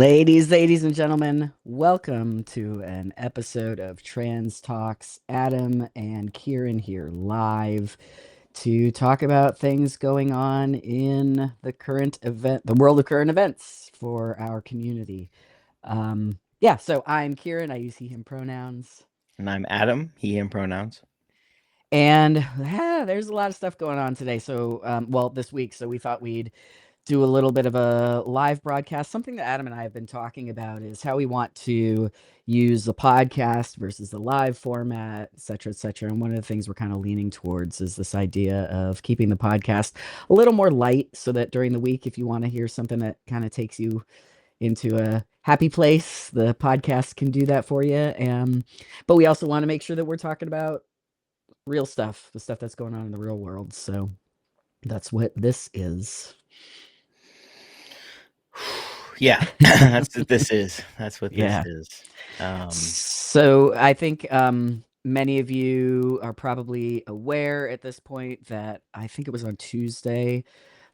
Ladies and gentlemen, welcome to an episode of Trans Talks. Adam and Kieran here live to talk about things going on in the world of current events for our community. So I'm Kieran. I use he, him pronouns. And I'm Adam, he, him pronouns. And there's a lot of stuff going on today. This week. So we thought we'd do a little bit of a live broadcast. Something that Adam and I have been talking about is how we want to use the podcast versus the live format, et cetera, et cetera. And one of the things we're kind of leaning towards is this idea of keeping the podcast a little more light so that during the week, if you want to hear something that kind of takes you into a happy place, the podcast can do that for you. But we also want to make sure that we're talking about real stuff, the stuff that's going on in the real world. So that's what this is. Yeah, that's what this is. That's what Yeah. this is. So I think many of you are probably aware at this point that I think it was on Tuesday,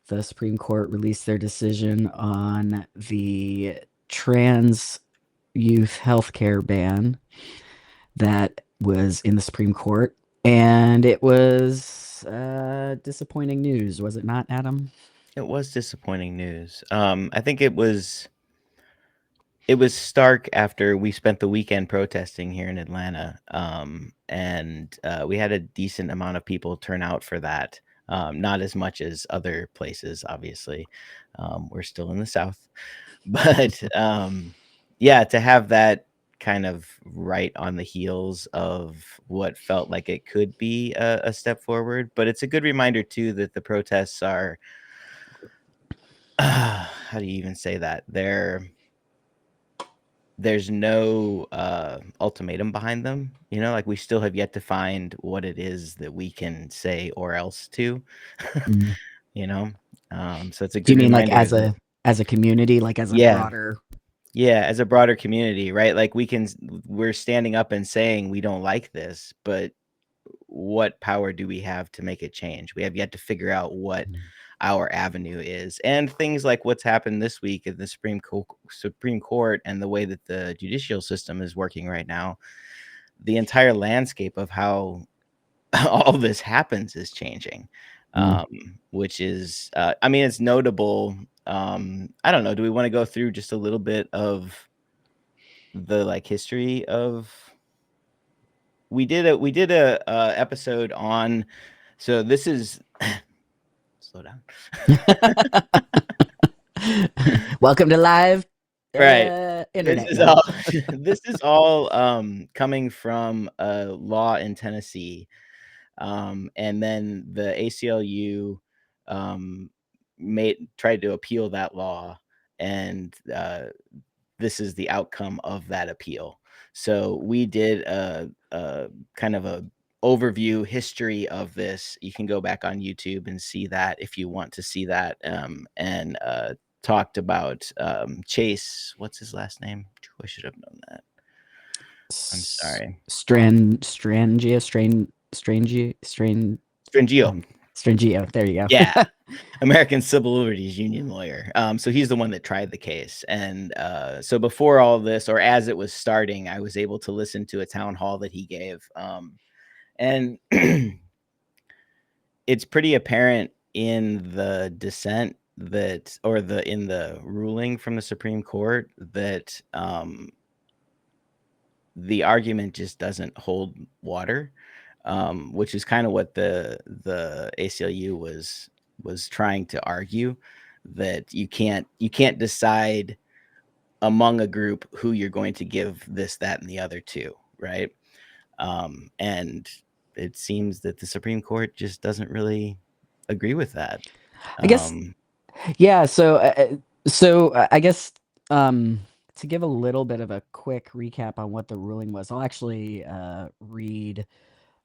the Supreme Court released their decision on the trans youth healthcare ban that was in the Supreme Court. And it was disappointing news, was it not, Adam? It was disappointing news. I think it was stark after we spent the weekend protesting here in Atlanta. And we had a decent amount of people turn out for that. Not as much as other places, obviously. We're still in the South. But to have that kind of right on the heels of what felt like it could be a step forward. But it's a good reminder, too, that the protests are, how do you even say that? There's no ultimatum behind them. Like we still have yet to find what it is that we can say or else to, Mm. So it's a Do you good mean like reminder as a community, like as a yeah, broader? yeah, as a broader community, right? Like we're standing up and saying we don't like this, but what power do we have to make it change? We have yet to figure out what our avenue is, and things like what's happened this week in the Supreme Court and the way that the judicial system is working right now. The entire landscape of how all this happens is changing, which is, it's notable. I don't know. Do we want to go through just a little bit of the history of? We did a episode on. So this is slow down. Welcome to live Right. internet. This is all coming from a law in Tennessee. And then the ACLU tried to appeal that law, and this is the outcome of that appeal. So we did a kind of a overview history of this. You can go back on YouTube and see that if you want to see that, and talked about Chase. What's his last name? I should have known that. I'm sorry. Strangio. There you go. Yeah. American Civil Liberties Union lawyer. So he's the one that tried the case. And so before all this, or as it was starting, I was able to listen to a town hall that he gave. And it's pretty apparent in the dissent in the ruling from the Supreme Court that the argument just doesn't hold water, which is kind of what the ACLU was trying to argue, that you can't decide among a group who you're going to give this, that, and the other to, right? And it seems that the Supreme Court just doesn't really agree with that. I guess, yeah. So I guess to give a little bit of a quick recap on what the ruling was, I'll actually read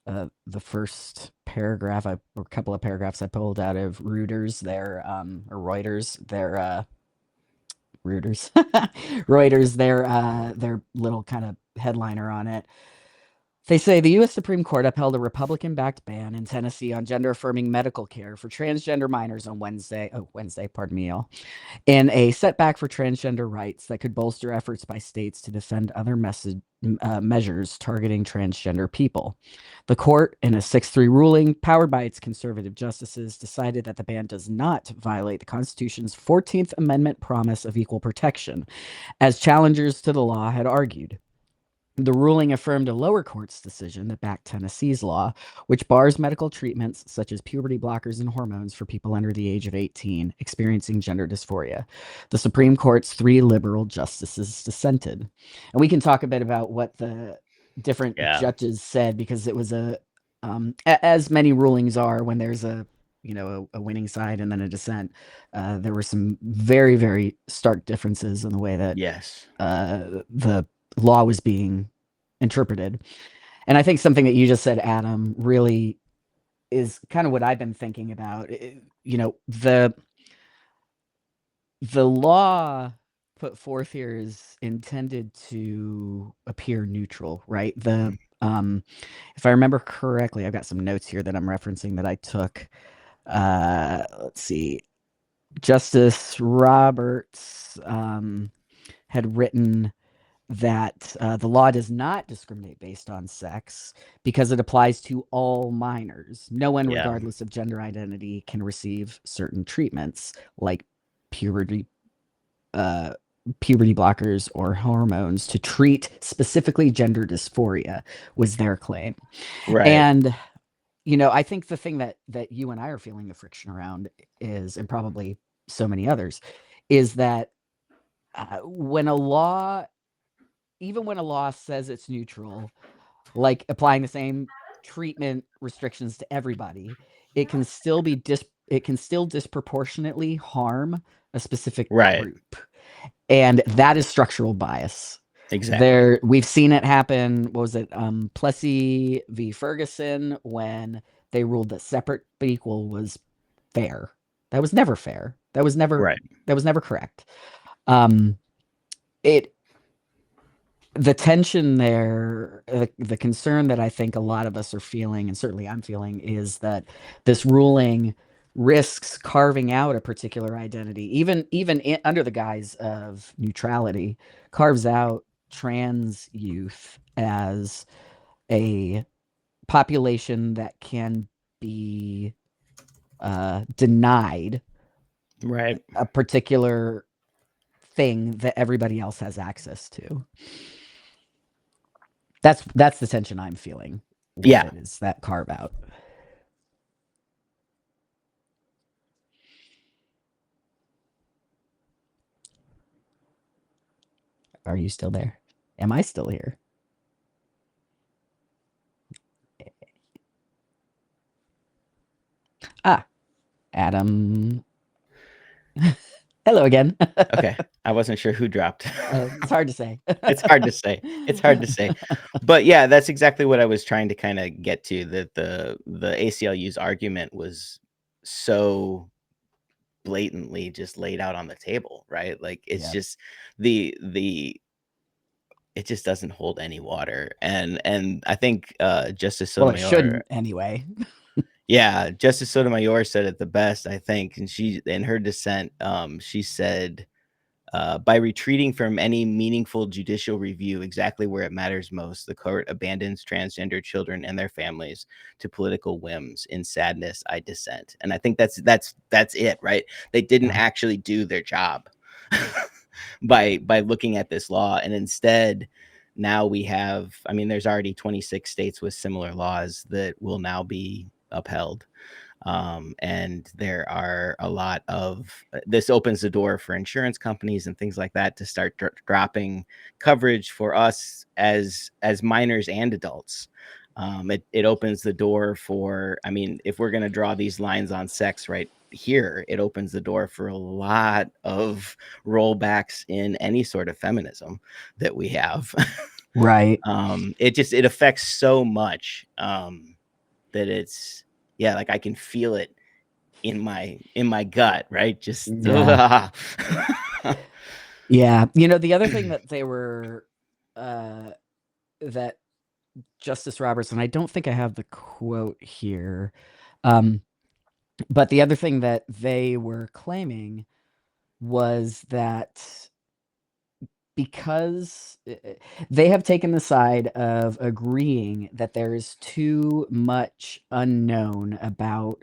the first paragraph or a couple of paragraphs I pulled out of Reuters, Reuters, their little kind of headliner on it. They say the U.S. Supreme Court upheld a Republican-backed ban in Tennessee on gender-affirming medical care for transgender minors on Wednesday. Oh, Wednesday, pardon me, y'all. In a setback for transgender rights that could bolster efforts by states to defend other measures targeting transgender people. The court, in a 6-3 ruling powered by its conservative justices, decided that the ban does not violate the Constitution's 14th Amendment promise of equal protection, as challengers to the law had argued. The ruling affirmed a lower court's decision that backed Tennessee's law, which bars medical treatments such as puberty blockers and hormones for people under the age of 18 experiencing gender dysphoria. The Supreme Court's 3 liberal justices dissented. And we can talk a bit about what the different Yeah. judges said, because it was as many rulings are when there's a winning side and then a dissent. There were some very, very stark differences in the way that Yes. the law was being interpreted. And I think something that you just said, Adam, really is kind of what I've been thinking about. The law put forth here is intended to appear neutral, right? If I remember correctly, I've got some notes here that I'm referencing that I took. Let's see. Justice Roberts had written that the law does not discriminate based on sex because it applies to all minors. No one, Yeah. regardless of gender identity, can receive certain treatments like puberty blockers or hormones to treat specifically gender dysphoria, was their claim. Right. And I think the thing that you and I are feeling the friction around is, and probably so many others, is that when a law says it's neutral, like applying the same treatment restrictions to everybody, it can still disproportionately harm a specific group. And that is structural bias. Exactly. We've seen it happen. What was it? Plessy v. Ferguson, when they ruled that separate but equal was fair. That was never fair. That was never correct. The tension there, the concern that I think a lot of us are feeling, and certainly I'm feeling, is that this ruling risks carving out a particular identity, even under the guise of neutrality, carves out trans youth as a population that can be denied a particular thing that everybody else has access to. That's the tension I'm feeling. Yeah. It is that carve out. Are you still there? Am I still here? Adam. Hello again. Okay. I wasn't sure who dropped. It's hard to say. It's hard to say. But yeah, that's exactly what I was trying to kind of get to, that the ACLU's argument was so blatantly just laid out on the table, right? Like it's just it just doesn't hold any water. And I think Justice Sotomayor, it shouldn't anyway. Yeah, Justice Sotomayor said it the best, I think, and she, in her dissent, she said, by retreating from any meaningful judicial review exactly where it matters most, the court abandons transgender children and their families to political whims. In sadness, I dissent. And I think that's it, right? They didn't actually do their job by looking at this law. And instead, now we have, I mean, there's already 26 states with similar laws that will now be upheld. And there are a lot of, this opens the door for insurance companies and things like that to start dropping coverage for us as minors and adults. It opens the door for, I mean, if we're going to draw these lines on sex right here, it opens the door for a lot of rollbacks in any sort of feminism that we have. Right. It affects so much that it's, yeah, like I can feel it in my gut, right? Just yeah. Yeah. The other thing that they were that Justice Robertson. I don't think I have the quote here. Um, but the other thing that they were claiming was that because they have taken the side of agreeing that there is too much unknown about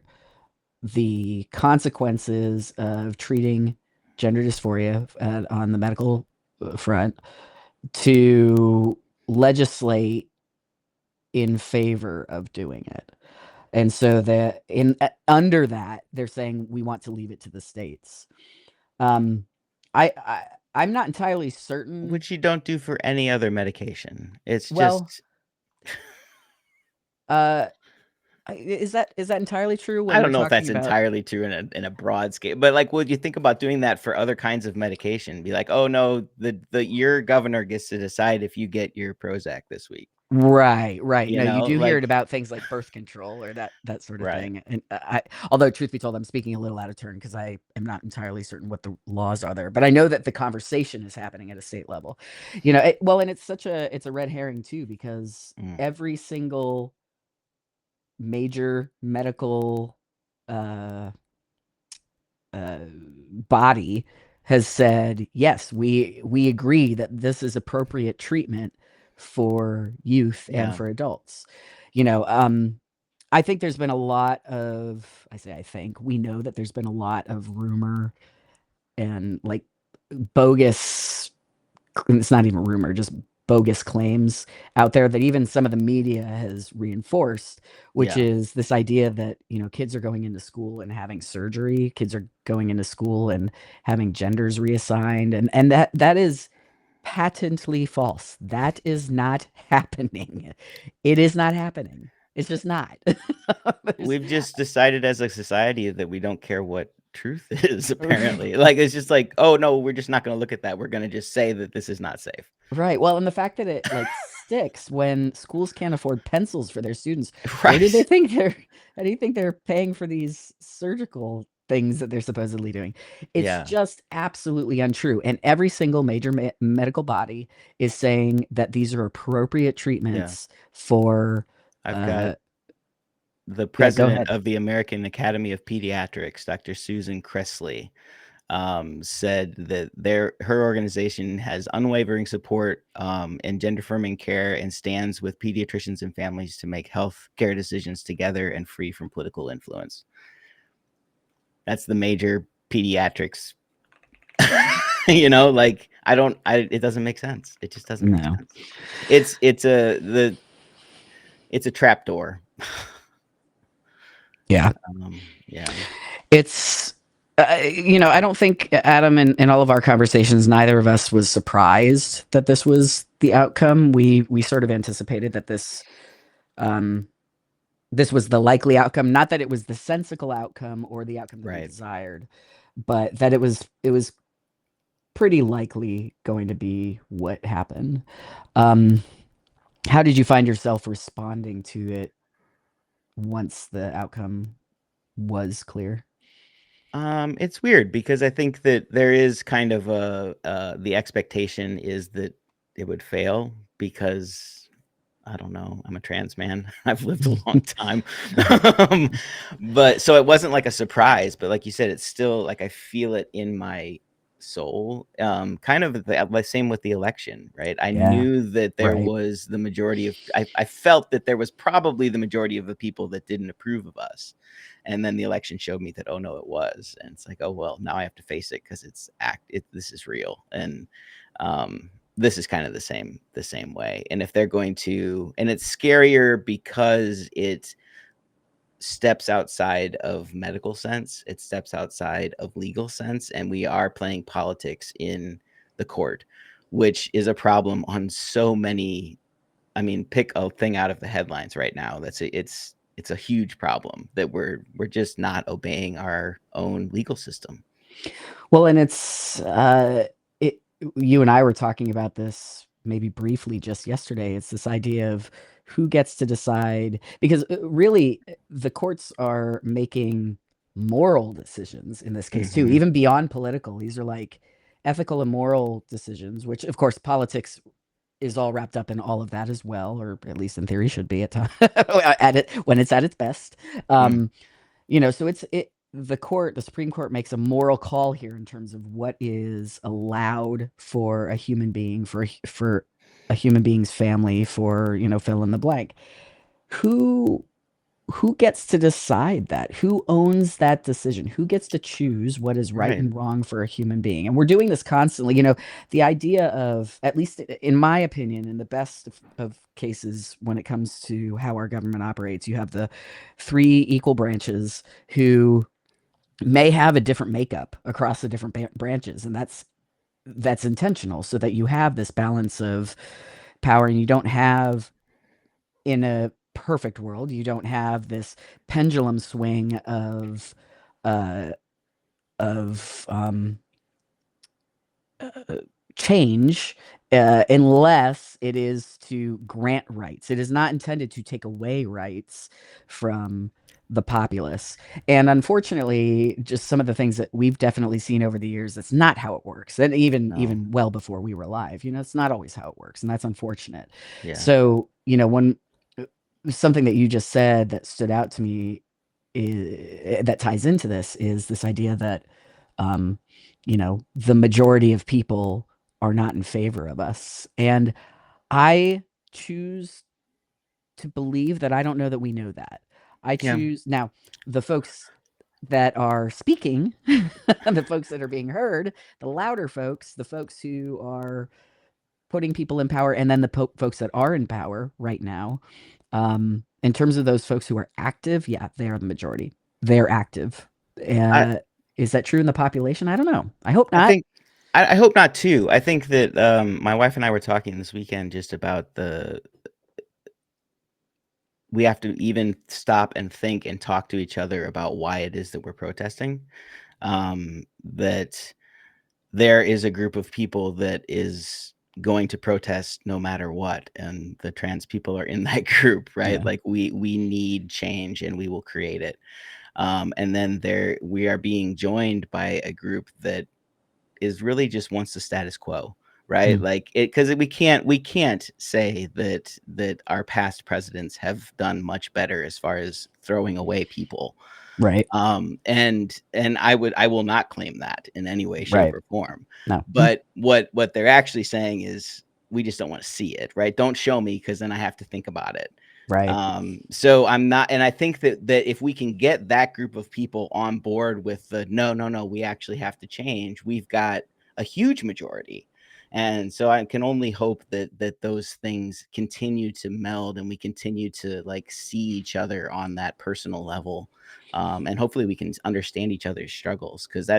the consequences of treating gender dysphoria on the medical front to legislate in favor of doing it. And so that in under that, they're saying we want to leave it to the states. Um, I I'm not entirely certain. Which you don't do for any other medication. It's Well, just uh, is that entirely true I when don't you're know if talking that's about entirely true in a broad scale, but, like, would you think about doing that for other kinds of medication? Be like, "Oh, no, the your governor gets to decide if you get your Prozac this week." right, right. You No, you know? do hear Like it about things like birth control or that sort of right. thing. And although truth be told, I'm speaking a little out of turn because I am not entirely certain what the laws are there. But I know that the conversation is happening at a state level. Well, and it's a red herring too because Mm, every single major medical uh, uh, body has said, yes, we agree that this is appropriate treatment for youth and yeah, for adults. You know, I think there's been a lot of, I think, we know that there's been a lot of rumor and like bogus, it's not even rumor, just bogus claims out there that even some of the media has reinforced, which yeah. is this idea that, kids are going into school and having surgery, kids are going into school and having genders reassigned, and that is patently false. That is not happening. It is not happening. It's just not. There's We've just decided as a society that we don't care what truth is, apparently. Like, it's just like, "Oh, no, we're just not gonna look at that. We're gonna just say that this is not safe." Right. Well, and the fact that it like sticks when schools can't afford pencils for their students, where do they Right. think they're how do you think they're paying for these surgical things that they're supposedly doing? It's Yeah, just absolutely untrue. And every single major medical body is saying that these are appropriate yeah. treatments for I've got uh the yeah, go president ahead. of the American Academy of Pediatrics, Dr. Susan Kressley, said that her organization has unwavering support in gender affirming care and stands with pediatricians and families to make health care decisions together and free from political influence. That's the major pediatrics. Like it doesn't make sense. It just doesn't make No. sense. It's a trap door. Yeah. Yeah. It's I don't think Adam in all of our conversations, neither of us was surprised that this was the outcome. We sort of anticipated that um, this was the likely outcome. Not that it was the sensical outcome or the outcome that we Right. desired, but that it was pretty likely going to be what happened. Um, how did you find yourself responding to it once the outcome was clear? It's weird because I think that there is kind of the expectation is that it would fail because I don't know, I'm a trans man. I've lived a long time. Um, but so it wasn't like a surprise, but like you said, it's still like I feel it in my soul. Kind of the same with the election, right? I Yeah, knew that there right. was the majority of I felt that there was probably the majority of the people that didn't approve of us. And then the election showed me that, oh no, it was. And it's like, oh well, now I have to face it because this is real. And this is kind of the same way. And if they're going to, and it's scarier because it steps outside of medical sense, it steps outside of legal sense, and we are playing politics in the court, which is a problem on so many. I mean, pick a thing out of the headlines right now. It's a huge problem that we're just not obeying our own legal system. Well, and it you and I were talking about this maybe briefly just yesterday. It's this idea of who gets to decide because really the courts are making moral decisions in this case too, Mhm. even beyond political. These are like ethical and moral decisions, which of course politics is all wrapped up in all of that as well, or at least in theory should be at time at it when it's at its best. Mm, So the Supreme Court makes a moral call here in terms of what is allowed for a human being, for a human being's family, for fill in the blank. Who who gets to decide that? Who owns that decision? Who gets to choose what is right right. and wrong for a human being? And we're doing this constantly. The idea of, at least in my opinion, in the best of cases, when it comes to how our government operates, you have the three equal branches who may have a different makeup across the different branches, and that's intentional so that you have this balance of power, and you don't have, in a perfect world, you don't have this pendulum swing uh of uh, change, unless it is to grant rights. It is not intended to take away rights from the populace. And unfortunately, just some of the things that we've definitely seen over the years, that's not how it works. And even No. even well before we were alive, it's not always how it works, and that's unfortunate. Yeah. So, when something that you just said that stood out to me, that ties into this, is this idea that um, the majority of people are not in favor of us. And I choose to believe that I don't know that we know that. I Yeah. choose now, the folks that are speaking, the folks that are being heard, the louder folks, the folks who are putting people in power, and then the folks that are in power right now. In terms of those folks who are active, yeah, they are the majority. They're active. I Is that true in the population? I don't know. I hope I not. think I hope not too. I think that my wife and I were talking this weekend just about the we have to even stop and think and talk to each other about why it is that we're protesting. That there is a group of people that is going to protest no matter what, and the trans people are in that group, right? Yeah. Like we need change and we will create it. And then there we are being joined by a group that is really just wants the status quo, right? Mm. Like it because we can't say that our past presidents have done much better as far as throwing away people. Right. And I will not claim that in any way, shape, Right. or form. No. Mm. But what they're actually saying is we just don't want to see it, right? Don't show me because then I have to think about it. Right. So I'm not, and I think that if we can get that group of people on board with the no, no, no, we actually have to change, we've got a huge majority. And so I can only hope that those things continue to meld and we continue to like see each other on that personal level. And hopefully we can understand each other's struggles, because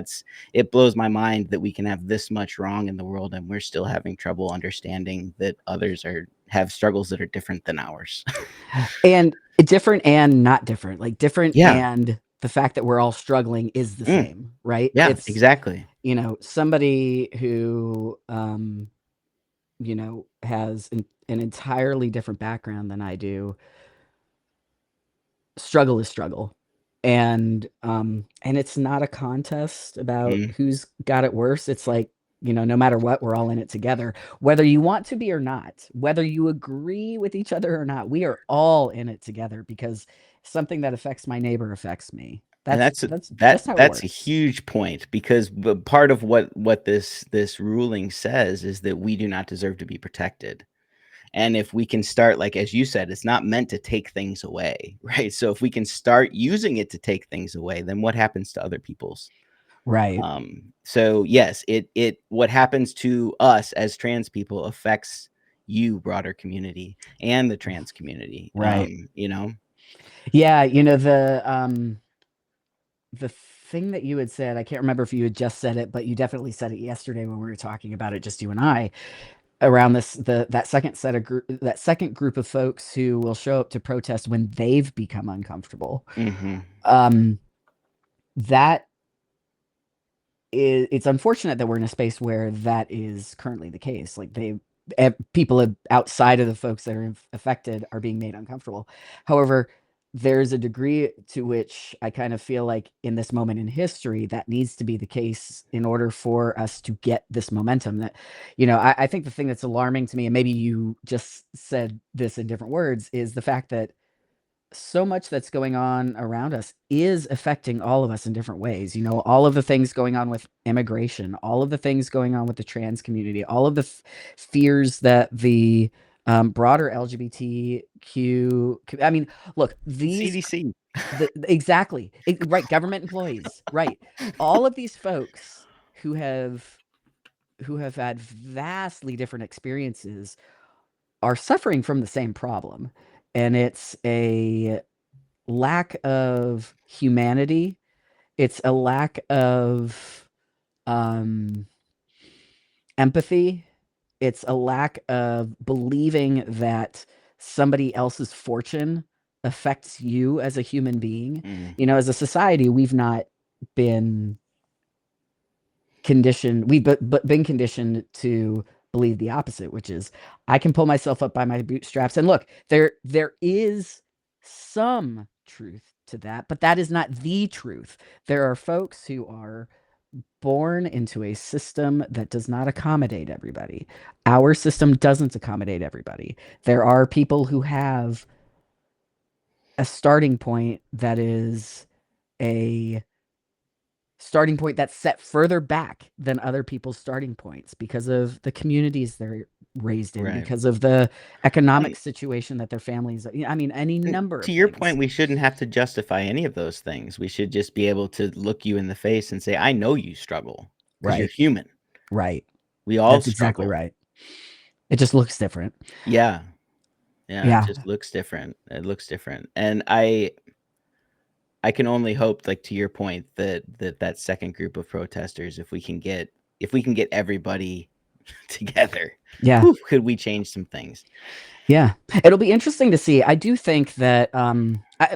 it blows my mind that we can have this much wrong in the world and we're still having trouble understanding that others have struggles that are different than ours. And different and not different. Like, different, Yeah. and the fact that we're all struggling is the Mm, same, right? yeah, It's, exactly. somebody who has an entirely different background than I do. Struggle is struggle. And it's not a contest about Mm. who's got it worse. It's like, no matter what, we're all in it together, whether you want to be or not, whether you agree with each other or not. We are all in it together, because something that affects my neighbor affects me. And That's that's a that's that just how it that's a works. huge point, because part of what this ruling says is that we do not deserve to be protected. And if we can start, like as you said, it's not meant to take things away, right? So if we can start using it to take things away, then what happens to other people's? Right. So yes, it what happens to us as trans people affects you, broader community, and the trans community. Right. Yeah, the thing that you had said, I can't remember if you had just said it, but you definitely said it yesterday when we were talking about it, just you and I, around that second group of folks who will show up to protest when they've become uncomfortable. Hmm. Um, that it's unfortunate that we're in a space where that is currently the case. Like, people outside of the folks that are affected are being made uncomfortable. However, there's a degree to which I kind of feel like in this moment in history that needs to be the case in order for us to get this momentum. That, I think the thing that's alarming to me, and maybe you just said this in different words, is the fact that so much that's going on around us is affecting all of us in different ways. All of the things going on with immigration, all of the things going on with the trans community, all of the fears that the broader LGBTQ. I mean, look, these CDC. exactly right. Government employees, right? All of these folks who have had vastly different experiences are suffering from the same problem, and it's a lack of humanity. It's a lack of um, empathy. It's a lack of believing that somebody else's fortune affects you as a human being. Mm, As a society, we've not been conditioned. We've been conditioned to believe the opposite, which is I can pull myself up by my bootstraps. And look, there is some truth to that, but that is not the truth. There are folks who are born into a system that does not accommodate everybody. Our system doesn't accommodate everybody. There are people who have a starting point that is a starting point that's set further back than other people's starting points because of the communities they're raised in, right. because of the economic And, situation that their families, I mean, any and number to of your things. point, we shouldn't have to justify any of those things. We should just be able to look you in the face and say, I know you struggle because you're Right. human. Right. We all That's exactly struggle. right. It just looks different. Yeah. Yeah. It Yeah. just looks different. It looks different. And I can only hope, like to your point, that second group of protesters, if we can get everybody together, Yeah. whew, could we change some things? Yeah. It'll be interesting to see. I do think that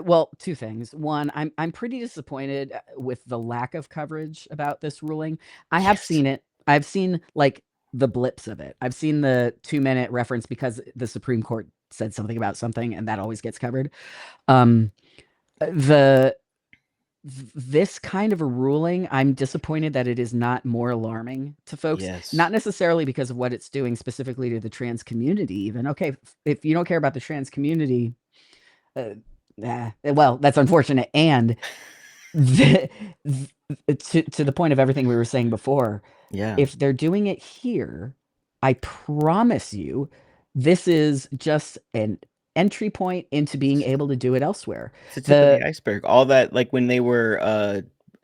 well, two things. One, I'm pretty disappointed with the lack of coverage about this ruling. I have Yes. seen it. I've seen like the blips of it. I've seen the 2-minute reference because the Supreme Court said something about something and that always gets covered. Um the this kind of a ruling, I'm disappointed that it is not more alarming to folks, Yes. not necessarily because of what it's doing specifically to the trans community even. Okay, if you don't care about the trans community, uh, well, that's unfortunate. And the, to the point of everything we were saying before, Yeah. if they're doing it here, I promise you, this is just an entry point into being able to do it elsewhere. It's the tip of the The iceberg. All that, like when they were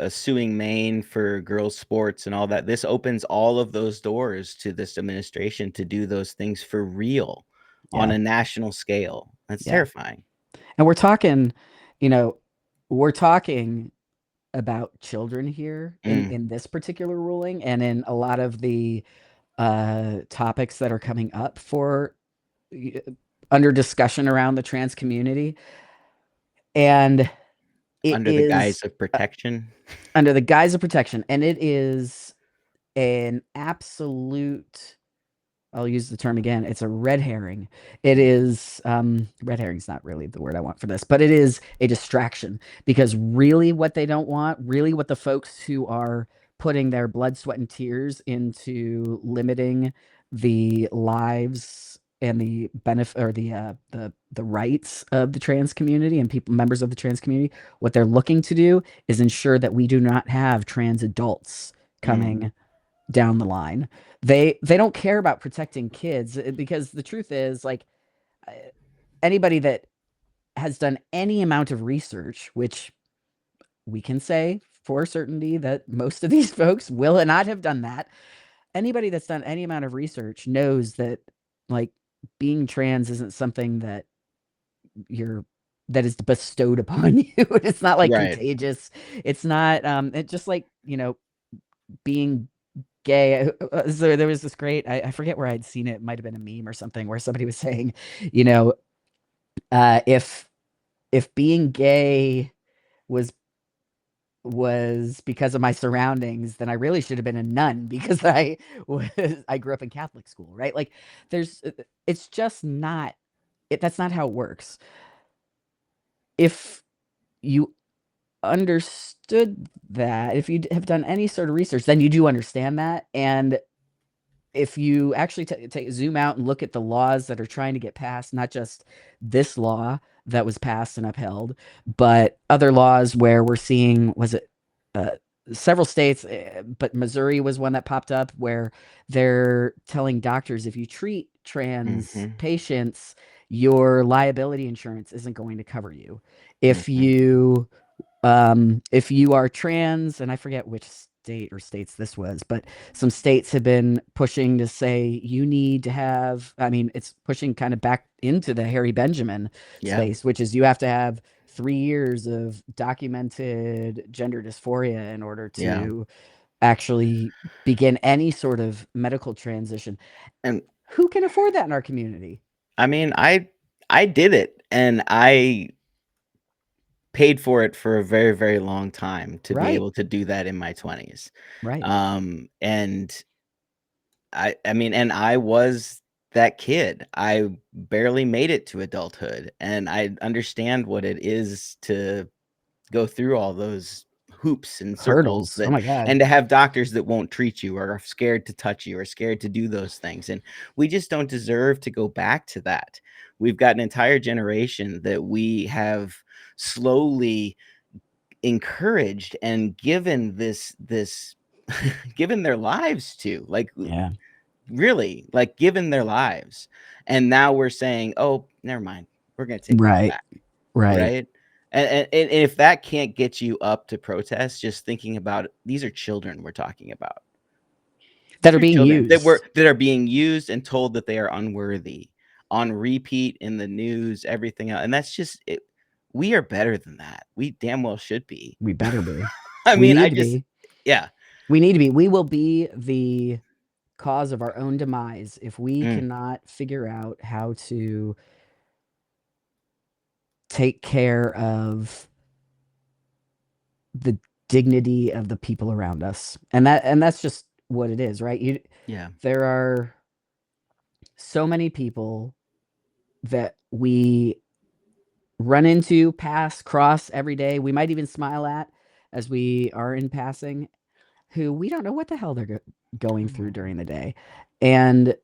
suing Maine for girls' sports and all that, this opens all of those doors to this administration to do those things for real on Yeah, a national scale. That's yeah. terrifying. And you know, we're talking about children here in Mm, this particular ruling, and in a lot of the topics that are coming up for y- under discussion around the trans community. And it under the guise is of protection. under the guise of protection, and it is an absolute, I'll use the term again. It's a red herring. It is red herring's not really the word I want for this, but it is a distraction, because really what they don't want, really what the folks who are putting their blood, sweat, and tears into limiting the lives and the benefit, or the rights of the trans community and people, members of the trans community, what they're looking to do is ensure that we do not have trans adults Mm, coming down the line. They don't care about protecting kids, because the truth is, like, uh, anybody that has done any amount of research, which we can say for certainty that most of these folks will not have done that. Anybody that's done any amount of research knows that, like, being trans isn't something you're that is bestowed upon you. It's not like right. contagious. It's not it's just like, being gay. So there was this great, I forget where I'd seen it. It might have been a meme or something where somebody was saying, you know, if being gay was because of my surroundings, then I really should have been a nun because I grew up in Catholic school, right? Like, there's it's just not that's not how it works. if you understood that, if you have done any sort of research, then you do understand that. And if you actually zoom out and look at the laws that are trying to get passed, not just this law that was passed and upheld, but other laws where we're seeing, was it uh, several states, but Missouri was one that popped up where they're telling doctors if you treat trans Mm-hmm. patients, your liability insurance isn't going to cover you. If Mm-hmm. if you are trans, and I forget which state or states this was, but some states have been pushing to say you need to have, I mean, it's pushing kind of back into the Harry Benjamin Yeah. space, which is you have to have 3 years of documented gender dysphoria in order Yeah. to actually begin any sort of medical transition. And Who can afford that in our community? I mean, I did it, and I paid for it for a very, very long time to be Right, able to do that in my 20s. right. And I mean, and I was that kid. I barely made it to adulthood, and I understand what it is to go through all those hoops and circles, Hurdles. Oh that my God. and to have doctors that won't treat you, or are scared to touch you, or scared to do those things. And we just don't deserve to go back to that. We've got an entire generation that we have slowly encouraged and given this given their lives to, like, Yeah. really, like, given their lives. And now we're saying, oh, never mind, we're going to take that Right. back. Right. Right. And if that can't get you up to protest, just thinking about it, these are children we're talking about. That are They're being children that used. are being used and told that they are unworthy, on repeat in the news, everything else. And that's just it. We are better than that. We damn well should be. We better be. I We mean, I need to just, be. yeah. We need to be. We will be the cause of our own demise if we Mm, cannot figure out how to take care of the dignity of the people around us. And that's just what it is, right? yeah. There are so many people that we run into, pass, cross every day. We might even smile at as we are in passing, who we don't know what the hell they're going through during the day. And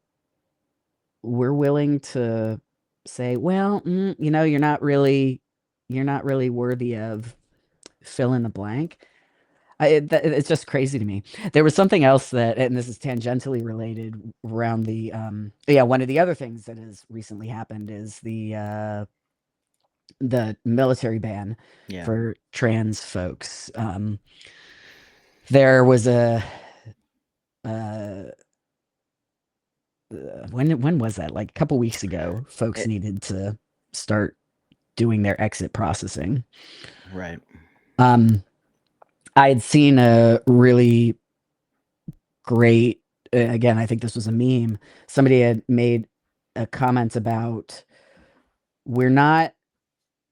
we're willing to say, well, you're not really worthy of fill in the blank. It's just crazy to me. There was something else that, and this is tangentially related around yeah, one of the other things that has recently happened is the military ban Yeah. for trans folks. There was uh, when was that? Like a couple weeks ago, folks It, needed to start doing their exit processing. right. Um, I had seen a really great, again, I think this was a meme. Somebody had made a comment about we're not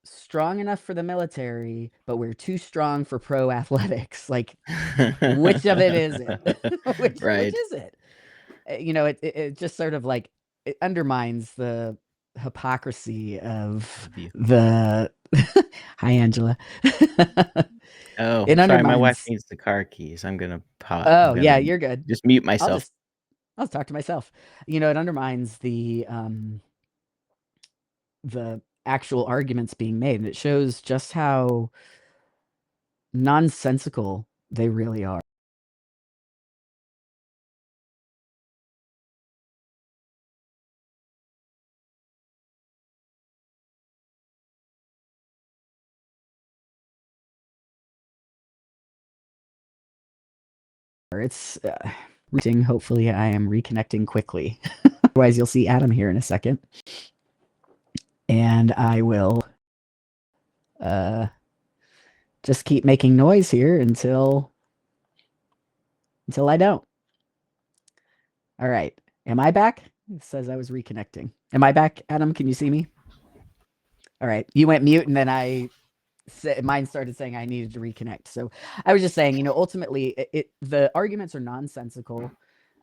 strong enough for the military, but we're too strong for pro athletics. Like, which of it is it? Which Right. is it? It just sort of like it undermines the hypocrisy of Love you. the hi Angela. Oh, It sorry, my wife undermines. needs the car keys. I'm Oh gonna yeah, you're good. just mute I'll myself. just I'll talk to myself. It undermines the actual arguments being made, and it shows just how nonsensical they really are. It's reaching. Hopefully, I am reconnecting quickly. Otherwise, you'll see Adam here in a second, and I will uh, just keep making noise here until I don't. All right. Am I back? It says I was reconnecting. Am I back, Adam? Can you see me? All right. You went mute, and then mine started saying I needed to reconnect. So I was just saying, ultimately, the arguments are nonsensical.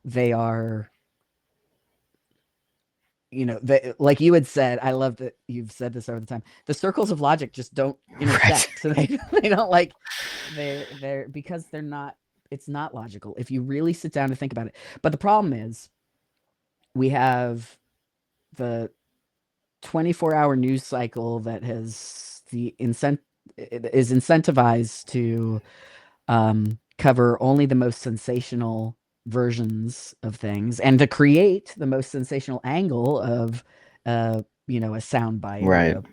They are like you had said, I love that you've said this over the time. The circles of logic just don't Right. intersect. So they don't like they're because they're not. It's not logical if you really sit down to think about it. But the problem is we have the 24-hour news cycle that has the is incentivized to cover only the most sensational versions of things and to create the most sensational angle of a sound bite or Right. a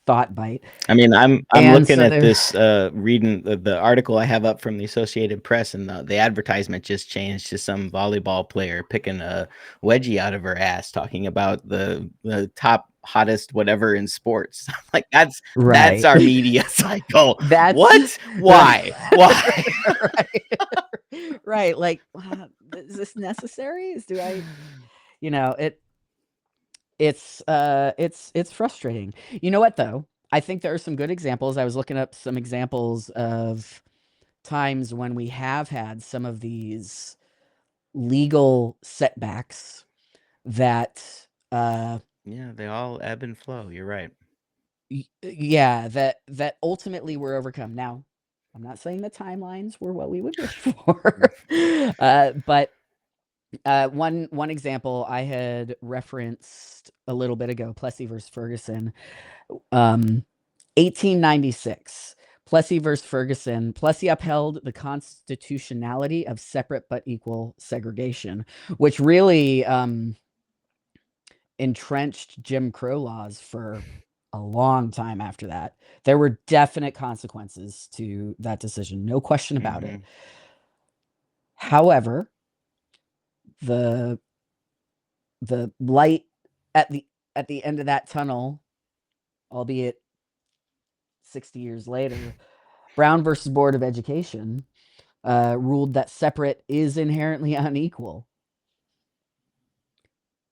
thought bite. I mean, I'm And looking so at they're this, reading the article I have up from the Associated Press, and the advertisement just changed to some volleyball player picking a wedgie out of her ass, talking about the top hottest whatever in sports. Like that's right. our media cycle. That's What? Why? Why? right. Right. Like, is this necessary? Do I, it it's frustrating. You know what though? I think there are some good examples. I was looking up some examples of times when we have had some of these legal setbacks that Yeah, they all ebb and flow. You're right. yeah, that ultimately were overcome. Now, I'm not saying the timelines were what we would wish for. But one example I had referenced a little bit ago, Plessy versus Ferguson. 1896, Plessy versus Ferguson. Plessy upheld the constitutionality of separate but equal segregation, which really entrenched Jim Crow laws for a long time after that. There were definite consequences to that decision, no question about it. However, the light at the end of that tunnel, albeit 60 years later, Brown versus Board of Education ruled that separate is inherently unequal.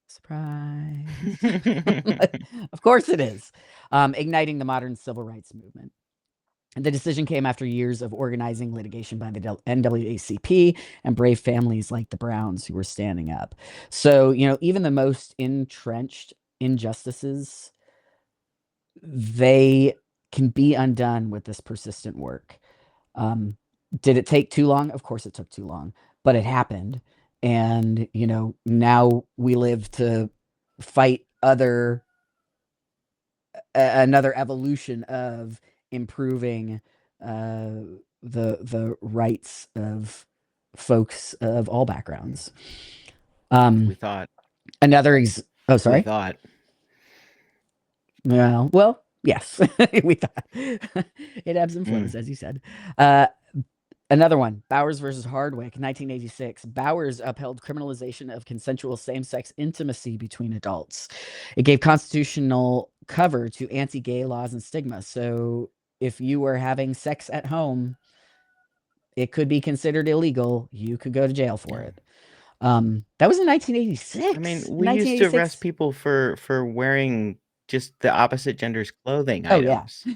Surprise. Of course it is. Igniting the modern civil rights movement. The decision came after years of organizing litigation by the NAACP and brave families like the Browns who were standing up. So, even the most entrenched injustices, they can be undone with this persistent work. Did it take too long? Of course it took too long, but it happened. And, now we live to fight another evolution of improving the rights of folks of all backgrounds. We thought. Oh, We sorry. thought. Well, yes, we thought it ebbs and flows, as you said. Another one, Bowers versus Hardwick, 1986. Bowers upheld criminalization of consensual same-sex intimacy between adults. It gave constitutional cover to anti-gay laws and stigma. So if you were having sex at home, it could be considered illegal. You could go to jail for it. That was in 1986. I mean, In we used to arrest 1986. people for wearing just the opposite gender's clothing Oh yeah. items.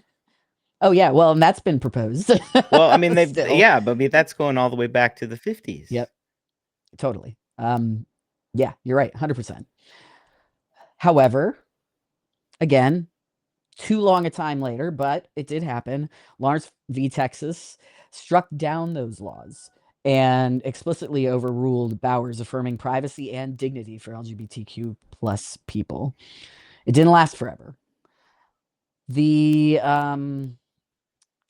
Oh yeah. Well, and that's been proposed. Well, I mean, Still. but I mean, that's going all the way back to the 50s. Yep. Totally. Yeah, you're right. 100%. However, again, too long a time later, but it did happen. Lawrence v. Texas struck down those laws and explicitly overruled Bowers, affirming privacy and dignity for LGBTQ plus people. It didn't last forever. The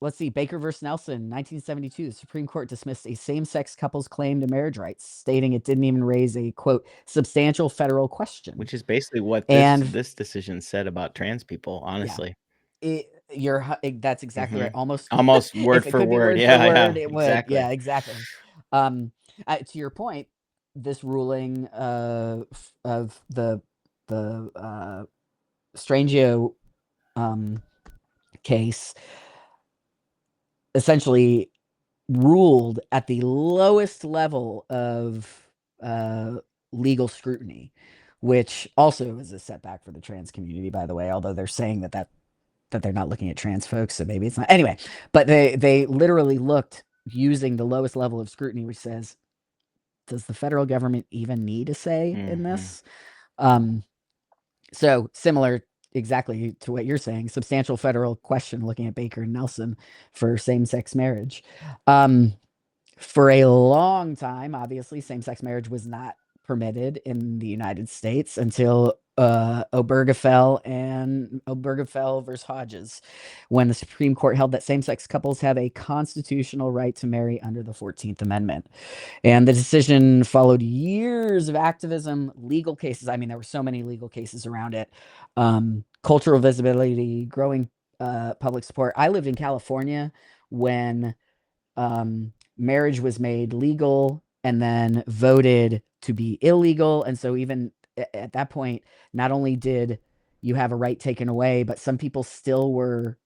let's see, Baker versus Nelson, 1972. The Supreme Court dismissed a same-sex couple's claim to marriage rights, stating it didn't even raise a, quote, substantial federal question. Which is basically what And this decision said about trans people, honestly. That's exactly right. Almost word if it for could be word. word for Yeah, word, it would. exactly. Yeah, exactly. To your point, this ruling of the Strangio case essentially ruled at the lowest level of legal scrutiny, which also is a setback for the trans community, by the way, although they're saying that they're not looking at trans folks, so maybe it's not. Anyway, but they literally looked using the lowest level of scrutiny, which says, does the federal government even need a say in this? So similar exactly to what you're saying, substantial federal question looking at Baker and Nelson for same-sex marriage. Um, for a long time, obviously, same-sex marriage was not permitted in the United States until Obergefell versus Hodges, when the Supreme Court held that same-sex couples have a constitutional right to marry under the 14th Amendment. And the decision followed years of activism, legal cases. I mean, there were so many legal cases around it, cultural visibility, growing public support. I lived in California when marriage was made legal and then voted to be illegal. And so, even at that point, not only did you have a right taken away, but some people still were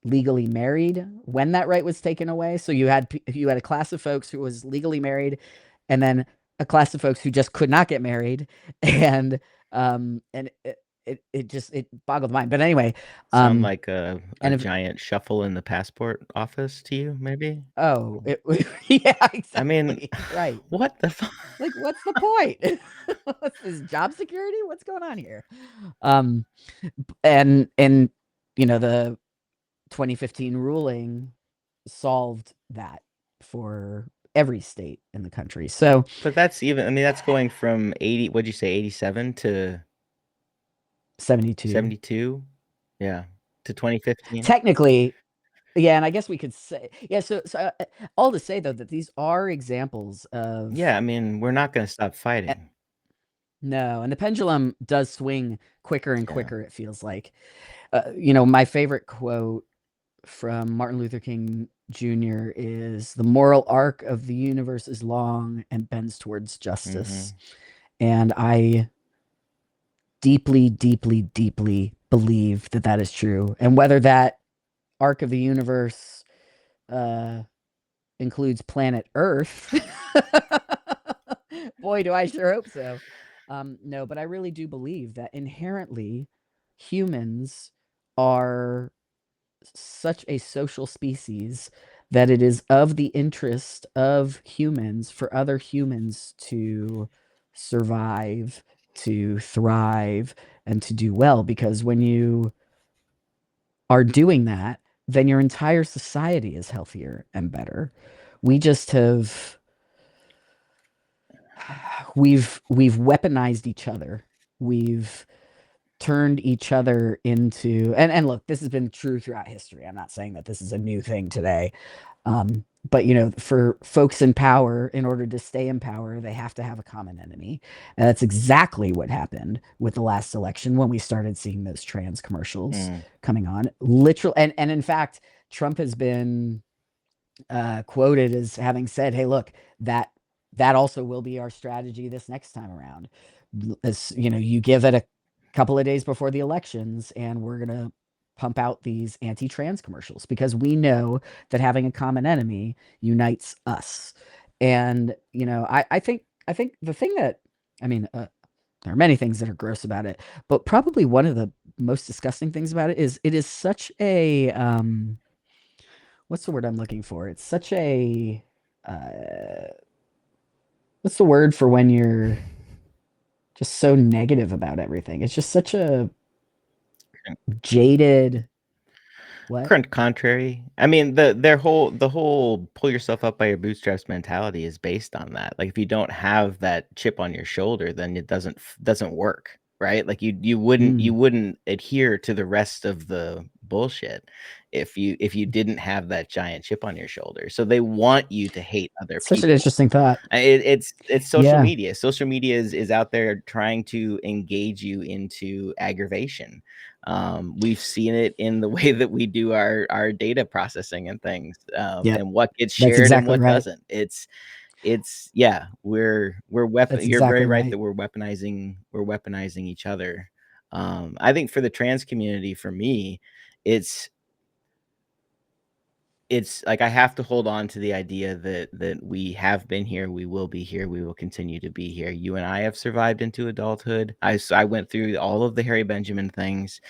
legally married when that right was taken away. So you had a class of folks who was legally married, and then a class of folks who just could not get married, and it boggled the mind. But anyway, Sound um, like a and if giant shuffle in the passport office to you, maybe? oh, yeah, I mean, exactly, right. what the fuck? Like, what's the point? What's this, job security? What's going on here? Um, and the 2015 ruling solved that for every state in the country. So But that's even, I mean, that's going from 80, what'd you say, 87 to 72. 72? Yeah, to 2015. Technically, yeah, and I guess we could say, yeah, so all to say though that these are examples Yeah, of I mean, we're not gonna stop eh, fighting. no, and the pendulum does swing quicker and Yeah. quicker, it feels like. My favorite quote from Martin Luther King Jr. is, "The moral arc of the universe is long and bends towards justice." Mhm. And I deeply, deeply, deeply believe that that is true. And whether that arc of the universe uh, includes planet Earth, boy, do I sure hope so. No, but I really do believe that inherently humans are such a social species that it is of the interest of humans for other humans to survive, to thrive, and to do well. Because when you are doing that, then your entire society is healthier and better. We just have we've weaponized each other. We've turned each other into, and look, this has been true throughout history. I'm not saying that this is a new thing today. But for folks in power, in order to stay in power, they have to have a common enemy. And that's exactly what happened with the last election when we started seeing those trans commercials Mm. coming on. Literal, and in fact, Trump has been quoted as having said, "Hey, look, that also will be our strategy this next time around. As you give it a couple of days before the elections, and we're gonna pump out these anti-trans commercials because we know that having a common enemy unites us." And I think the thing that I mean, there are many things that are gross about it, but probably one of the most disgusting things about it is such a what's the word I'm looking for? It's such a uh, what's the word for when you're just so negative about everything? It's just such a jaded what? Current contrary. I mean, the whole pull yourself up by your bootstraps mentality is based on that. Like, if you don't have that chip on your shoulder, then it doesn't work, right? Like, you Mm, wouldn't adhere to the rest of the bullshit if you didn't have that giant chip on your shoulder. So they want you to hate other such an people. interesting thought. It's social Yeah, media. Social media is out there trying to engage you into aggravation. We've seen it in the way that we do our data processing and things, yep, and what gets that's shared and exactly what right. doesn't. It's yeah, we're weapon. That's You're very exactly right right. that we're weaponizing each other. I think for the trans community, for me, it's it's like I have to hold on to the idea that we have been here, we will be here, we will continue to be here. You and I have survived into adulthood. I went through all of the Harry Benjamin things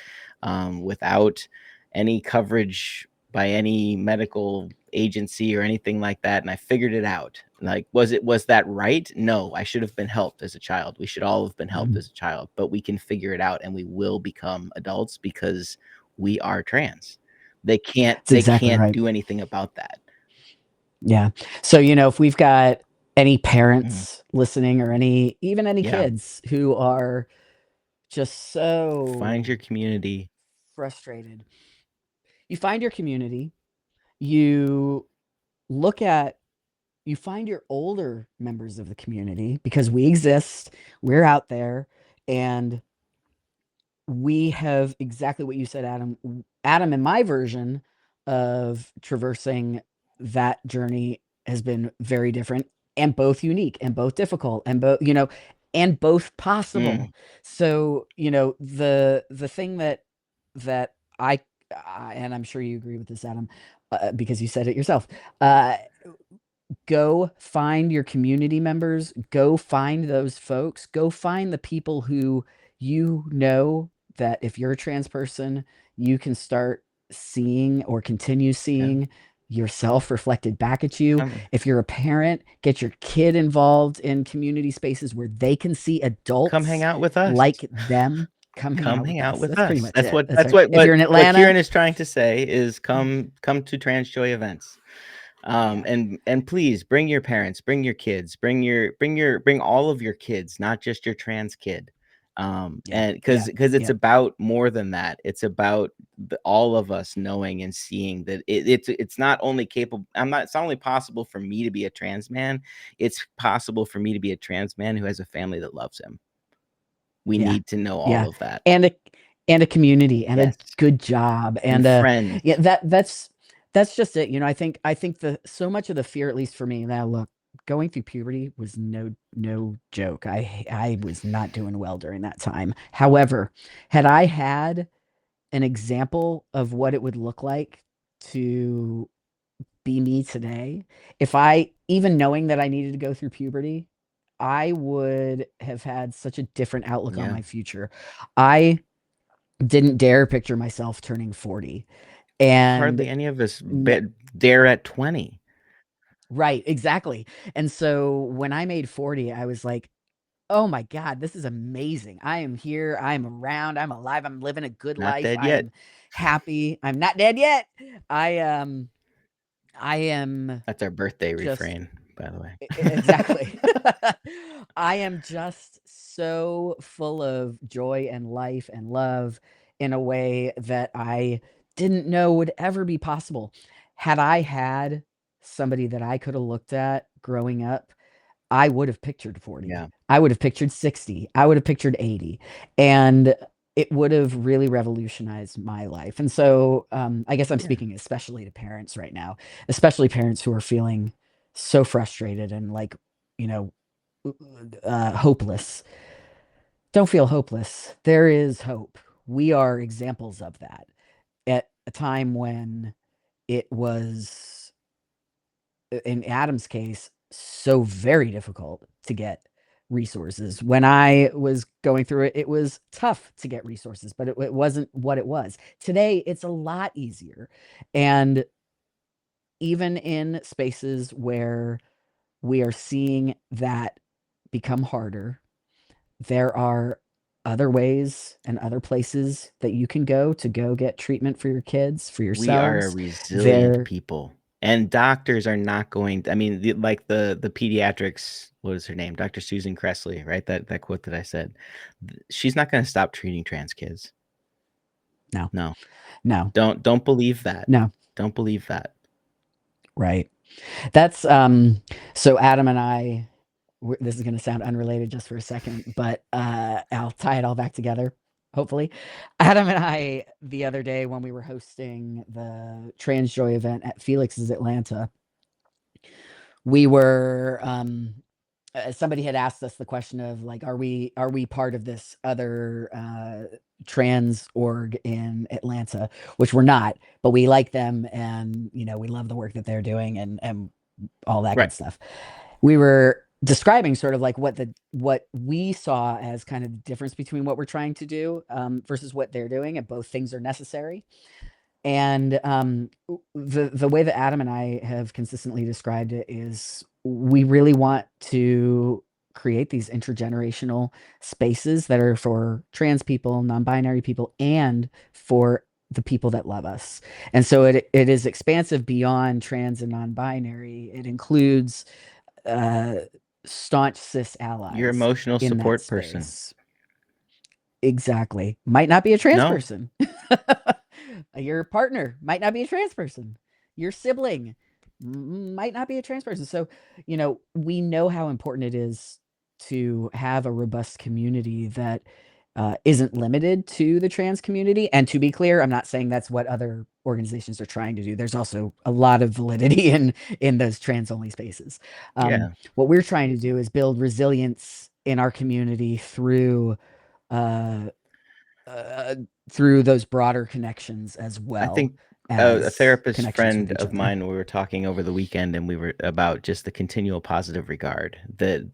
without any coverage by any medical agency or anything like that, and I figured it out. Like, was that right? No, I should have been helped as a child. We should all have been helped as a child, but we can figure it out and we will become adults because we are trans. That's They exactly can't right. do anything about that. Yeah. So, if we've got any Mhm. parents listening or even any Yeah. kids who are just Find so your community. frustrated, you find your community, you look at, you find your older members of the community because we exist, we're out there, and we have exactly what you said, Adam. Adam, in my version of traversing that journey, has been very different and both unique and both difficult and both, and both Mm, possible. So, the thing that I and I'm sure you agree with this, Adam, because you said it yourself. Uh, Go find your community members, go find those folks, go find the people who that if you're a trans person, you can start seeing or continue yeah. seeing yourself reflected back at you. Come If you're a parent, get your kid involved in community spaces where they can see come hang adults out with us. like them. Come hang Come out hang with out us. with That's pretty us. much it. That's That's right. If you're in what Atlanta, Kieran is trying to say is come to Trans Joy events. yeah, And please bring your parents, bring your kids, bring all of your kids, not just your trans kid. yeah, And yeah, because it's yeah, about more than that. It's about all of us knowing and seeing that it's not only capable. It's not only possible for me to be a trans man. It's possible for me to be a trans man who has a family that loves him. We yeah, need to know all yeah, of that. and a community and a Yes, good job and and friends. yeah, that's just it. I think the so much of the fear, at least for me, now look, going through puberty was no joke. I was not doing well during that time. However, had I had an example of what it would look like to be me today, if I even knowing that I needed to go through puberty, I would have had such a different outlook on Yeah, my future. I didn't dare picture myself turning 40. And hardly any of us n- dare at 20. right, exactly. And so when I made 40, I was like, oh my God, this is amazing. I am here. I'm around. I'm alive. I'm living a good Not life. dead I yet. am happy. I'm not dead yet. I I am That's our birthday just refrain, by the way. exactly. I am just so full of joy and life and love in a way that I didn't know would ever be possible. Had I had somebody that I could have looked at growing up, I would have pictured 40. Yeah, I would have pictured 60. I would have pictured 80. And it would have really revolutionized my life. And so I guess I'm yeah, speaking especially to parents right now, especially parents who are feeling so frustrated and like, you know, hopeless. Don't feel hopeless. There is hope. We are examples of that at a time when it was, in Adam's case, so very difficult to get resources. When I was going through it, it was tough to get resources, but it wasn't what it was. Today, it's a lot easier. And even in spaces where we are seeing that become harder, there are other ways and other places that you can go to go get treatment for your kids, for we are a yourselves. resilient There, people, and doctors are not going. I mean, like the pediatrics. What is her name? Dr. Susan Cressley, right? That quote that I said. She's not going to stop treating trans kids. no, No, no, don't believe that. no, Don't believe that. right. That's so Adam and I, this is going to sound unrelated just for a second, but I'll tie it all back together. Hopefully, Adam and I, the other day when we were hosting the Trans Joy event at Felix's Atlanta, we were somebody had asked us the question of like, are we part of this other trans org in Atlanta, which we're not, but we like them, and we love the work that they're doing, and all that Right. good stuff. We were describing sort of like what we saw as kind of the difference between what we're trying to do versus what they're doing, and both things are necessary. And the way that Adam and I have consistently described it is we really want to create these intergenerational spaces that are for trans people, non-binary people, and for the people that love us. And so it is expansive beyond trans and non-binary. It includes uh, staunch cis Your allies emotional in that support person. space. Exactly. Might not be a trans No. person. Your partner might not be a trans person. Your sibling might not be a trans person. So, we know how important it is to have a robust community that isn't limited to the trans community. And to be clear, I'm not saying that's what other organizations are trying to do. There's also a lot of validity in those trans only spaces. Yeah. What we're trying to do is build resilience in our community uh, uh, through those broader connections as I well think a as therapist connections with friend each of other. mine, we were talking over the weekend, and we were about just the continual positive regard that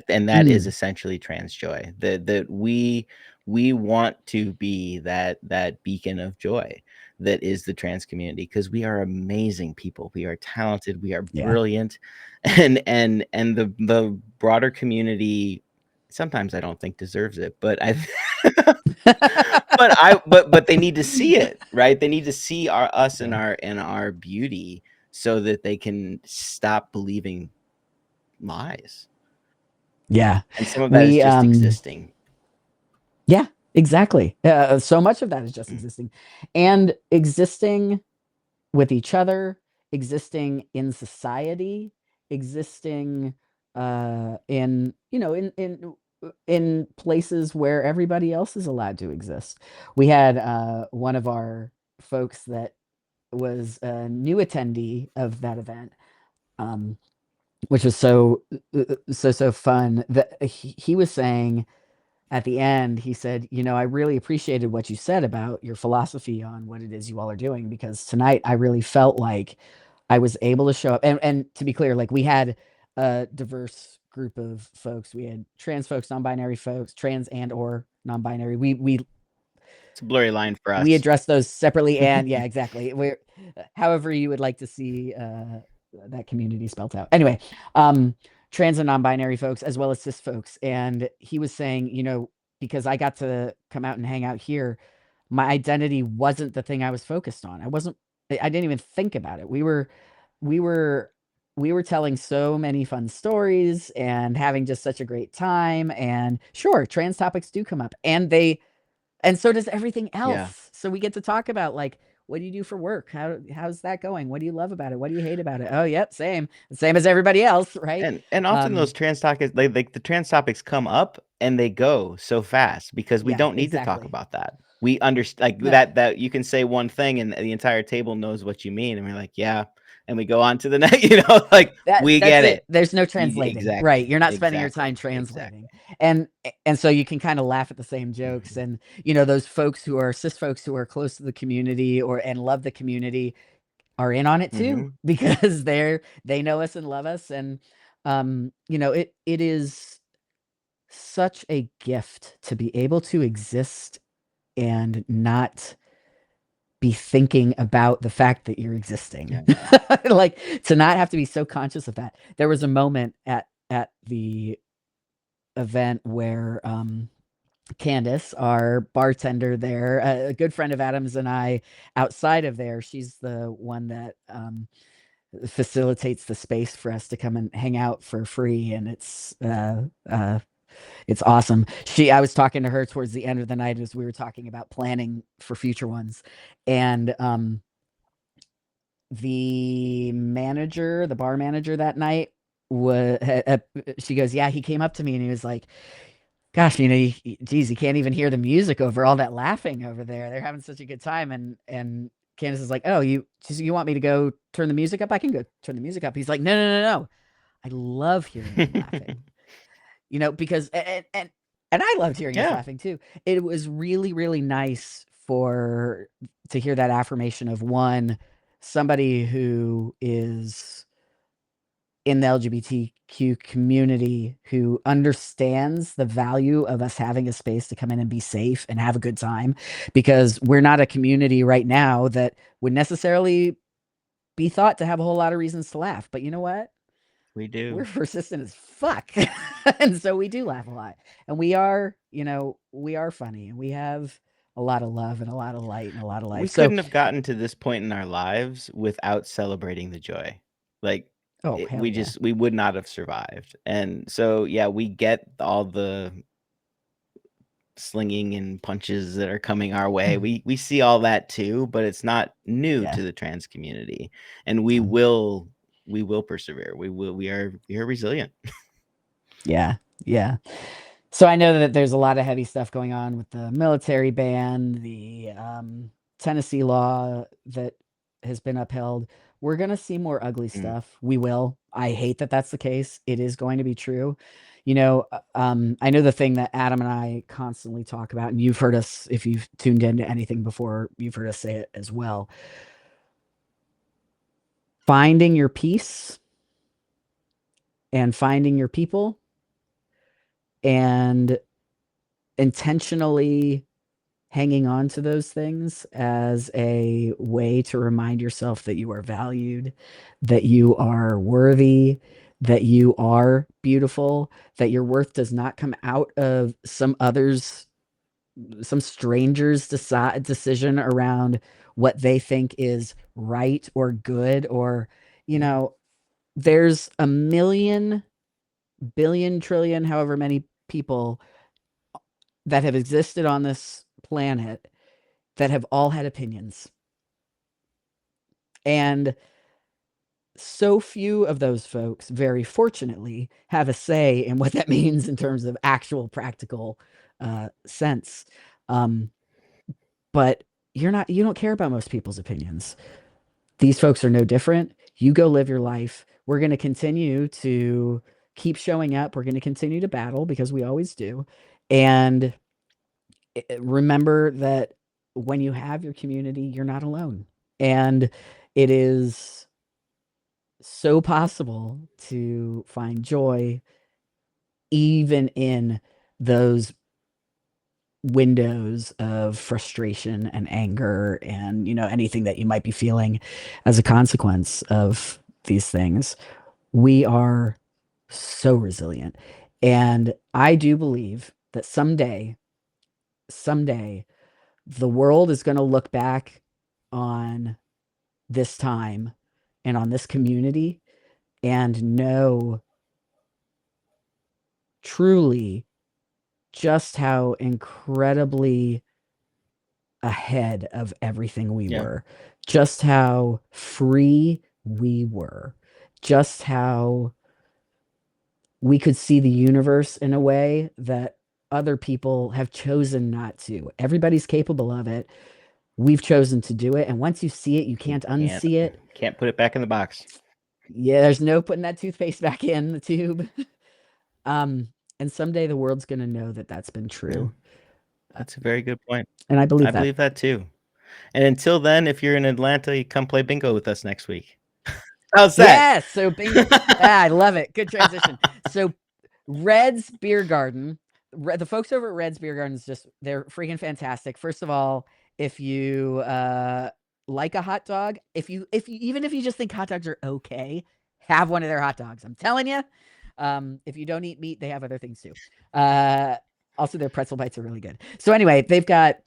is Mm, essentially trans joy. That we want to be that beacon of joy that is the trans community, because we are amazing people. We are talented. We are yeah. brilliant, and the broader community. Sometimes I don't think deserves it, but I but they need to see it, right? They need to see us and Yeah. our beauty, so that they can stop believing lies. Yeah. And some of that is We just existing. Yeah, exactly. So much of that is just Mm. existing, and existing with each other, existing in society, existing in in places where everybody else is allowed to exist. We had one of our folks that was a new attendee of that event, um, which was so fun. That he was saying at the end, he said, I really appreciated what you said about your philosophy on what it is you all are doing, because tonight I really felt like I was able to show up. And to be clear, like, we had a diverse group of folks. We had trans folks, non-binary folks, trans and or non-binary. It's a blurry line for We us. address those separately, and yeah, exactly. We're however you would like to see that community spelt out. Anyway, trans and non-binary folks as well as cis folks, and he was saying, because I got to come out and hang out here, my identity wasn't the thing I was focused on. I didn't even think about it. We were we were telling so many fun stories and having just such a great time, and sure, trans topics do come up, and so does everything Yeah. else. So we get to talk about, like, what do you do for work? How's that going? What do you love about it? What do you hate about it? Oh, yep, same as everybody else, right? And often Um, those trans topics, like the trans topics come up and they go so fast, because we yeah, don't need to talk exactly. about that. We understand, like, No, that you can say one thing and the entire table knows what you mean, and we're like, yeah, and we go on to the next, like, we that's get it. it. There's no translating, right? Exactly, You're not spending your time exactly, translating, exactly. and and so you can kind of laugh at the same jokes, Mhm, and those folks who are cis folks who are close to the community or and love the community are in on it too, mhm. because they know us and love us, and it is such a gift to be able to exist and not be thinking about the fact that you're existing. Yeah. Like, to not have to be so conscious of that. There was a moment at the event where Candace, our bartender there, a good friend of Adam's and I outside of there, she's the one that facilitates the space for us to come and hang out for free, and it's awesome. I was talking to her towards the end of the night as we were talking about planning for future ones. And the bar manager that night was, she goes, yeah, he came up to me and he was like, gosh, geez, you can't even hear the music over all that laughing over there. They're having such a good time. And Candace is like, oh, you want me to go turn the music up? I can go turn the music up. He's like, no, no, no, no. I love hearing them laughing. Because and I loved hearing us Yeah. laughing too. It was really, really nice for to hear that affirmation of, one, somebody who is in the LGBTQ community who understands the value of us having a space to come in and be safe and have a good time, because we're not a community right now that would necessarily be thought to have a whole lot of reasons to laugh. But you know what? We do. We're persistent as fuck. And so we do laugh a lot. And we are, we are funny, and we have a lot of love and a lot of light and a lot of We life. So, couldn't have gotten to this point in our lives without celebrating the joy. Like oh, hell yeah. we would not have survived. And so yeah, we get all the slinging and punches that are coming our way. We see all that too, but it's not new Yeah. to the trans community. And we will persevere. We are resilient. Yeah. Yeah. So I know that there's a lot of heavy stuff going on with the military ban, the Tennessee law that has been upheld. We're going to see more ugly stuff. We will. I hate that that's the case. It is going to be true. I know the thing that Adam and I constantly talk about, and you've heard us, if you've tuned into anything before, you've heard us say it as well. Finding your peace and finding your people and intentionally hanging on to those things as a way to remind yourself that you are valued, that you are worthy, that you are beautiful, that your worth does not come out of some stranger's decision around what they think is right or good, or, there's a million, billion, trillion, however many people that have existed on this planet that have all had opinions. And so few of those folks, very fortunately, have a say in what that means in terms of actual practical sense. But you don't care about most people's opinions. These folks are no different. You go live your life. We're going to continue to keep showing up. We're going to continue to battle, because we always do. And remember that when you have your community, you're not alone. And it is so possible to find joy even in those windows of frustration and anger and, anything that you might be feeling as a consequence of these things. We are so resilient. And I do believe that someday, the world is going to look back on this time and on this community and know truly just how incredibly ahead of everything we were, just how free we were, just how we could see the universe in a way that other people have chosen not to. Everybody's capable of it. We've chosen to do it. And once you see it, you can't unsee it. Can't put it back in the box. Yeah, there's no putting that toothpaste back in the tube. And someday the world's going to know that that's been true. That's a very good point. And I believe believe that too. And until then, if you're in Atlanta, you come play bingo with us next week. How's that? Yes, so bingo. I love it. Good transition. So Red's Beer Garden, the folks over at Red's Beer Garden they're freaking fantastic. First of all, if you like a hot dog, even if you just think hot dogs are okay, have one of their hot dogs. I'm telling you. If you don't eat meat, they have other things too. Also, their pretzel bites are really good. So anyway, they've got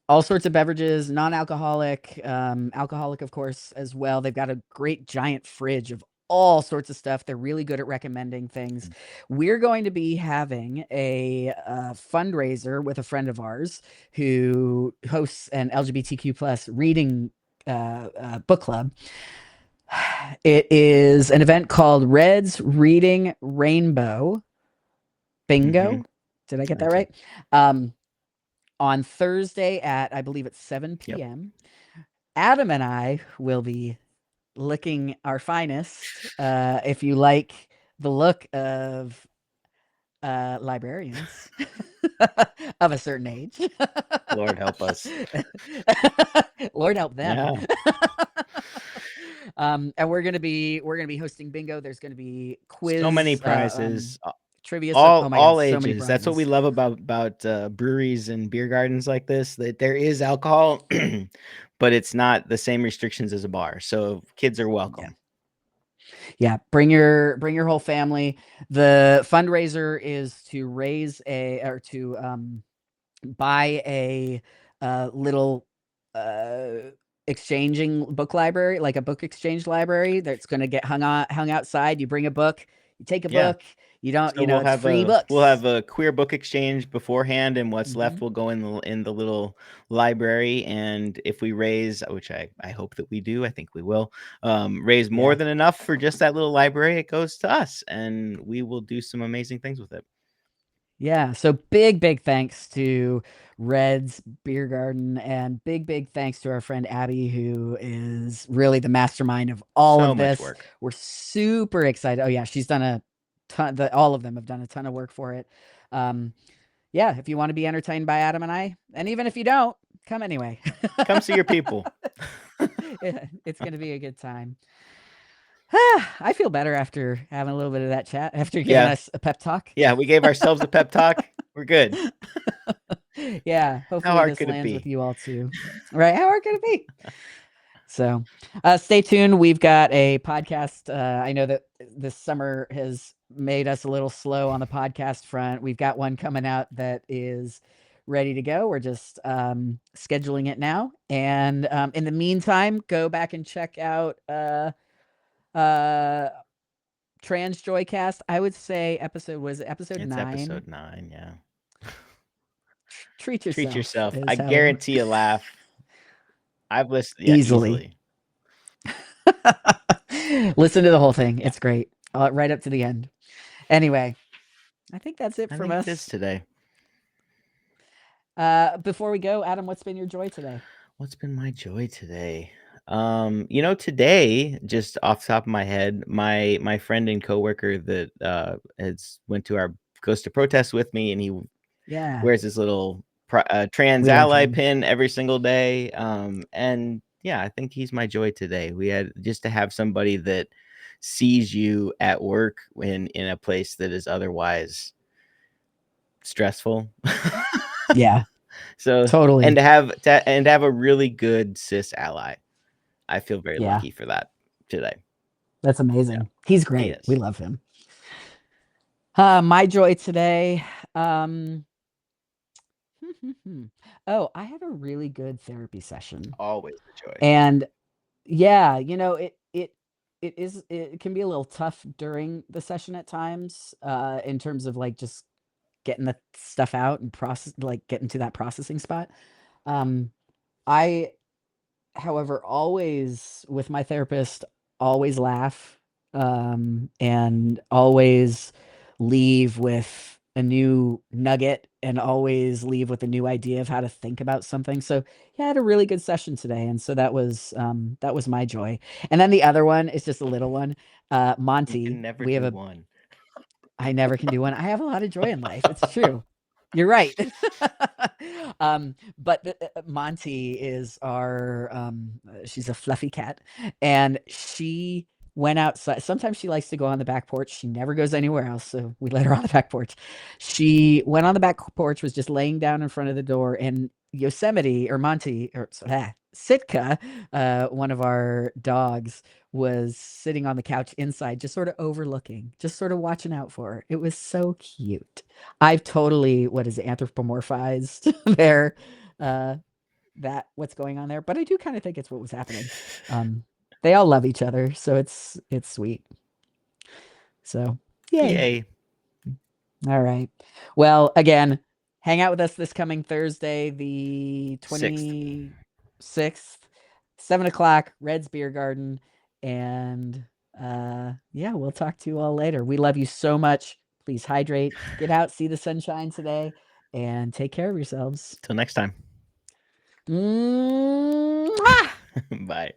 all sorts of beverages, non-alcoholic, alcoholic, of course, as well. They've got a great giant fridge of all sorts of stuff. They're really good at recommending things. We're going to be having a fundraiser with a friend of ours who hosts an LGBTQ plus reading book club. It is an event called Red's Reading Rainbow Bingo. Did I get that right? On Thursday at, I believe it's 7 p.m. Yep. Adam and I will be looking our finest. If you like the look of librarians of a certain age. Lord help us. Lord help them. And we're gonna be hosting bingo. There's gonna be So many quiz, prizes, trivia. Some all oh my god, all so many ages. That's what we prizes. love about breweries and beer gardens like this. That there is alcohol, but it's not the same restrictions as a bar. So kids are Yeah. welcome. Yeah, bring your whole family. The fundraiser is to raise a or to buy a little uh exchanging book library, like a book exchange library that's going to get hung outside. You bring a book, you take a Yeah. book, you don't, So it's free we'll books. have a queer book exchange beforehand, and what's left Hmm. will go in the little library. And if we raise, which I hope that we do, I think we will, raise more Yeah. than enough for just that little library, it goes to us, and we will do some amazing things with it. Yeah. So big thanks to Red's Beer Garden, and big thanks to our friend Abby, who is really the mastermind of all So of much this. work. We're super excited. Oh yeah, she's done a ton. All of them have done a ton of work for it. Um, yeah, if you want to be entertained by Adam and I, and even if you don't, come anyway. Come see your people. Yeah, it's going to be a good time. I feel better after having a little bit of that chat, after giving Yeah. us a pep talk. Yeah. We gave ourselves a pep talk. We're good. Yeah, How hopefully hard this could it lands with be? you all too. Right? How hard could it be? So, stay tuned. We've got a podcast. I know that this summer has made us a little slow on the podcast front. We've got one coming out that is ready to go. We're just scheduling it now. And in the meantime, go back and check out uh, Trans Joycast. I would say episode It's 9. episode 9. Yeah. Treat Treat yourself yourself. I is how guarantee a laugh. I've listened. Yeah, easily. easily. Listen to the whole thing. Yeah. It's great. Right up to the end. Anyway, I think that's it I from think it is us. today. Before we go, Adam, what's been your joy today? What's been my joy today? Today, just off the top of my head, my friend and coworker that has went to our goes to protest with me, and he Yeah, wears his little trans we love ally him. pin every single day. And yeah, I think he's my joy today. We had just to have somebody that sees you at work in a place that is otherwise stressful. Yeah, So, and totally. to have a really good cis ally. I feel very Yeah, lucky for that today. that's Yeah, amazing. He's he great. We is. love him. My joy today. Um, oh, I had a really good therapy session, Always a joy. and yeah, it can be a little tough during the session at times, in terms of like just getting the stuff out and getting to that processing spot. Um, I, however, always with my therapist, always laugh, and always leave with a new nugget and always leave with a new idea of how to think about something. So yeah, I had a really good session today. And so that was my joy. And then the other one is just a little one. You Monty, can never we have do a one. I never can do one. I have a lot of joy in life. It's true. You're right. But Monty is she's a fluffy cat, and she went outside. Sometimes she likes to go on the back porch. She never goes anywhere else, so we let her on the back porch. She went on the back porch, was just laying down in front of the door, and Yosemite or Monty or Sitka, one of our dogs, was sitting on the couch inside, just sort of overlooking, just sort of watching out for her. It was so cute. I've totally, anthropomorphized their that what's going on there, but I do kind of think it's what was happening. They all love each other, so it's sweet. So, yay. Yay. All right. Well, again, hang out with us this coming Thursday, the 6th. 26th, 7 o'clock, Red's Beer Garden. And yeah, we'll talk to you all later. We love you so much. Please hydrate, get out, see the sunshine today, and take care of yourselves. Till next time. Mwah! Bye.